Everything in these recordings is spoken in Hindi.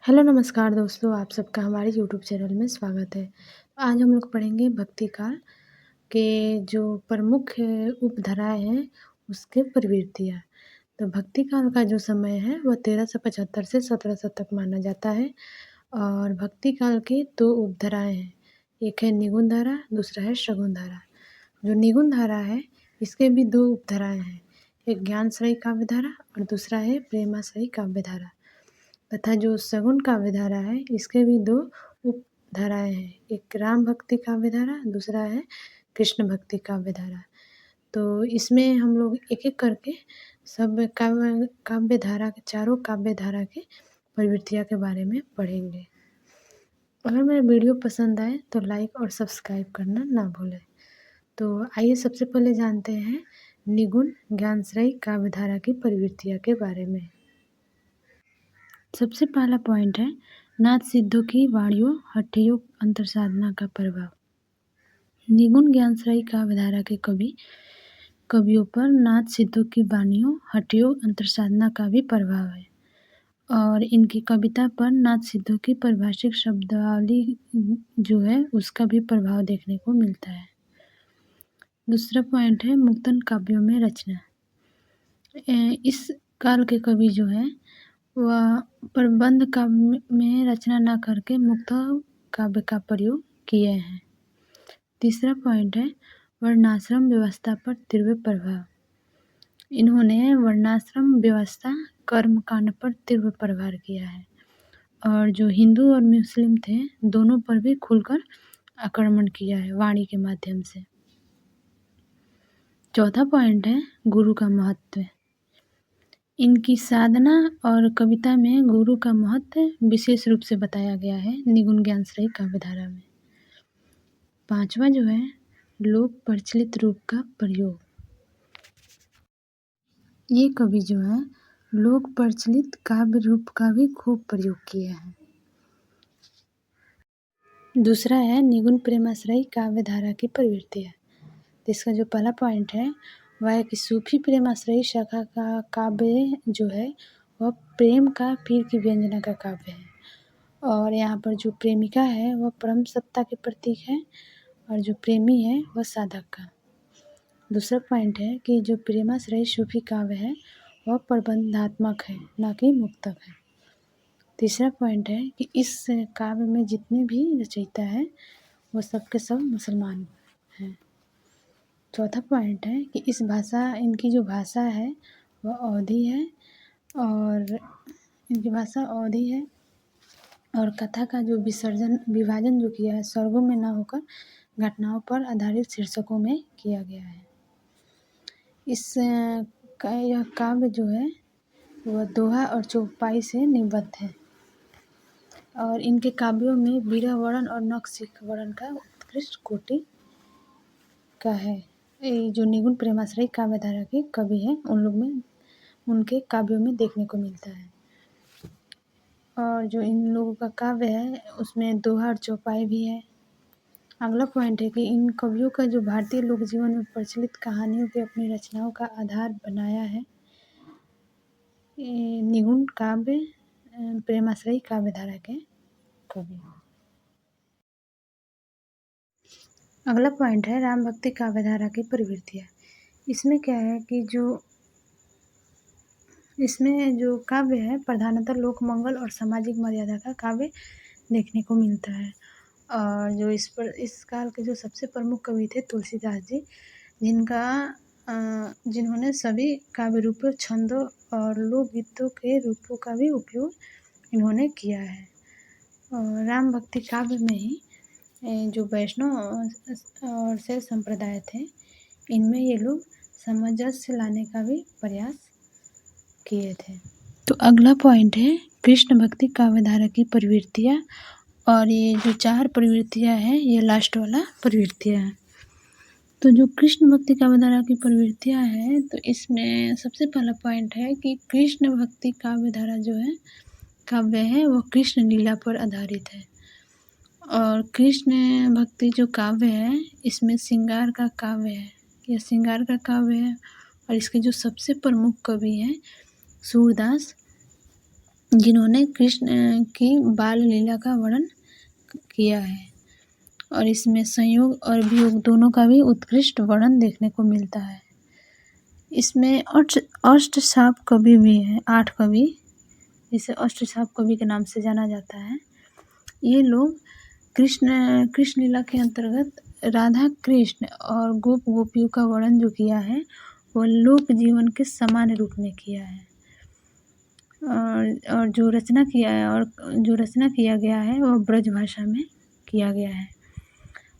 हेलो नमस्कार दोस्तों, आप सबका हमारे यूट्यूब चैनल में स्वागत है। आज हम लोग पढ़ेंगे भक्ति काल के जो प्रमुख उपधाराएँ हैं, उसके प्रवृत्तियाँ। तो भक्ति काल का जो समय है वह 1375 से 1700 तक माना जाता है और भक्ति काल की 2 उपधाराएँ हैं। एक है निगुण धारा, दूसरा है सगुण धारा। जो निगुण धारा है, इसके भी 2 उपधाराएँ हैं। एक ज्ञानश्रयी काव्य धारा और दूसरा है प्रेमाश्रयी काव्य धारा। तथा जो सगुण काव्य धारा है, इसके भी 2 उपधाराएँ हैं। एक राम भक्ति काव्य धारा, दूसरा है कृष्ण भक्ति काव्य धारा। तो इसमें हम लोग एक-एक करके सब काव्य धारा के चारों काव्य धारा के प्रवृत्तियाँ के बारे में पढ़ेंगे। अगर मेरा वीडियो पसंद आए तो लाइक और सब्सक्राइब करना ना भूलें। तो आइए सबसे पहले जानते हैं निगुण ज्ञानश्रयी काव्य धारा की प्रवृत्तियाँ के बारे में। सबसे पहला पॉइंट है नाथ सिद्धों की वाणियों हठयोग अंतर साधना का प्रभाव। निगुण ज्ञानश्रयी काव्य धारा के कवियों पर नाथ सिद्धों की वाणियों हठयोग अंतर साधना का भी प्रभाव है और इनकी कविता पर नाथ सिद्धों की परिभाषिक शब्दावली जो है उसका भी प्रभाव देखने को मिलता है। दूसरा पॉइंट है मुक्तन काव्यों में रचना। इस काल के कवि जो है वह प्रबंध काव्य में रचना न करके मुक्त काव्य का प्रयोग किए हैं। तीसरा पॉइंट है वर्णाश्रम व्यवस्था पर तीव्र प्रभाव। इन्होंने वर्णाश्रम व्यवस्था कर्मकांड पर तीव्र प्रभाव किया है और जो हिंदू और मुस्लिम थे दोनों पर भी खुलकर आक्रमण किया है वाणी के माध्यम से। चौथा पॉइंट है गुरु का महत्व। इनकी साधना और कविता में गुरु का महत्व विशेष रूप से बताया गया है निगुण ज्ञानश्रयी काव्य धारा में। पांचवा जो है लोक प्रचलित रूप का प्रयोग। ये कवि जो है लोक प्रचलित काव्य रूप का भी खूब प्रयोग किया है। दूसरा है निगुण प्रेमाश्रयी काव्य धारा की प्रवृत्तियाँ। इसका जो पहला पॉइंट है वह है कि सूफी प्रेमाश्रयी शाखा का काव्य जो है वह प्रेम का पीर की व्यंजना का काव्य है और यहाँ पर जो प्रेमिका है वह परम सत्ता के प्रतीक है और जो प्रेमी है वह साधक का। दूसरा पॉइंट है कि जो प्रेमाश्रयी सूफी काव्य है वह प्रबंधात्मक है न कि मुक्तक है। तीसरा पॉइंट है कि इस काव्य में जितने भी रचयिता है वो सबके सब मुसलमान हैं। चौथा पॉइंट है कि इनकी जो भाषा है वह अवधी है और इनकी भाषा अवधी है और कथा का जो विभाजन जो किया है स्वर्गों में ना होकर घटनाओं पर आधारित शीर्षकों में किया गया है। यह काव्य जो है वह दोहा और चौपाई से निबद्ध है और इनके काव्यों में विरह वर्णन और नखशिख वर्णन का उत्कृष्ट कोटि का है। ये जो निगुण प्रेमाश्रयी काव्य धारा के कवि हैं उन लोग में उनके काव्यों में देखने को मिलता है और जो इन लोगों का काव्य है उसमें दोहा और चौपाई भी है। अगला पॉइंट है कि इन कवियों का जो भारतीय लोक जीवन में प्रचलित कहानियों की अपनी रचनाओं का आधार बनाया है निगुण काव्य प्रेमाश्रयी काव्य धारा के कवि। अगला पॉइंट है राम भक्ति काव्य धारा की प्रवृत्तियाँ। इसमें क्या है कि इसमें जो काव्य है प्रधानतः लोक मंगल और सामाजिक मर्यादा का काव्य देखने को मिलता है और जो इस काल के जो सबसे प्रमुख कवि थे तुलसीदास जी जिन्होंने सभी काव्य रूपों छंदों और लोकगीतों के रूपों का भी उपयोग इन्होंने किया है और राम भक्ति काव्य में ही जो वैष्णव और शैव संप्रदाय थे इनमें ये लोग सामंजस्य लाने का भी प्रयास किए थे। तो अगला पॉइंट है कृष्ण भक्ति काव्य धारा की प्रवृत्तियाँ और ये जो 4 प्रवृत्तियाँ हैं ये लास्ट वाला प्रवृत्तियाँ हैं। तो जो कृष्ण भक्ति काव्य धारा की प्रवृत्तियाँ हैं तो इसमें सबसे पहला पॉइंट है कि कृष्ण भक्ति काव्य धारा जो है काव्य है वो कृष्ण लीला पर आधारित है और कृष्ण भक्ति जो काव्य है इसमें श्रृंगार का काव्य है, यह श्रृंगार का काव्य है और इसके जो सबसे प्रमुख कवि हैं सूरदास जिन्होंने कृष्ण की बाल लीला का वर्णन किया है और इसमें संयोग और वियोग दोनों का भी उत्कृष्ट वर्णन देखने को मिलता है। इसमें अष्टसाप कवि भी हैं, 8 कवि, जिसे अष्टसाप कवि के नाम से जाना जाता है। ये लोग कृष्ण लीला के अंतर्गत राधा कृष्ण और गोप गोपियों का वर्णन जो किया है वो लोक जीवन के सामान्य रूप में किया है। और जो रचना किया गया है वह ब्रज भाषा में किया गया है।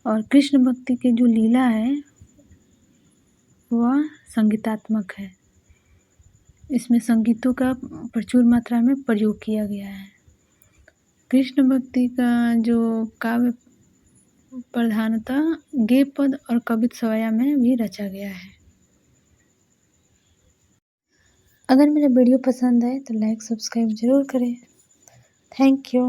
और कृष्ण भक्ति की जो लीला है वह संगीतात्मक है। इसमें संगीतों का प्रचुर मात्रा में प्रयोग किया गया है। कृष्ण भक्ति का जो काव्य प्रधानतः गेय पद और कवित सवया में भी रचा गया है। अगर मेरा वीडियो पसंद आए तो लाइक सब्सक्राइब जरूर करें। Thank you.